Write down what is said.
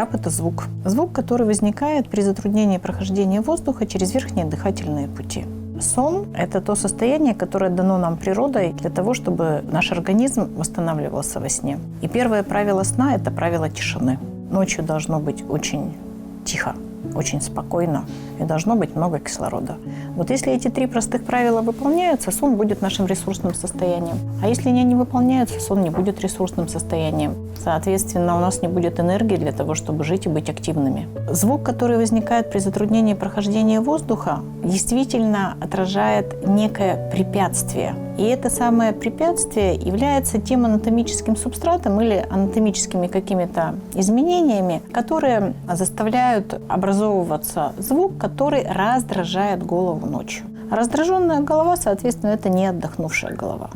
Храп – это звук. Звук, который возникает при затруднении прохождения воздуха через верхние дыхательные пути. Сон – это то состояние, которое дано нам природой для того, чтобы наш организм восстанавливался во сне. И первое правило сна – это правило тишины. Ночью должно быть очень тихо, очень спокойно, и должно быть много кислорода. Вот если эти 3 простых правила выполняются, сон будет нашим ресурсным состоянием. А если они не выполняются, сон не будет ресурсным состоянием. Соответственно, у нас не будет энергии для того, чтобы жить и быть активными. Звук, который возникает при затруднении прохождения воздуха, действительно отражает некое препятствие. И это самое препятствие является тем анатомическим субстратом или анатомическими какими-то изменениями, которые заставляют образовываться звук, который раздражает голову ночью. Раздраженная голова, соответственно, это не отдохнувшая голова.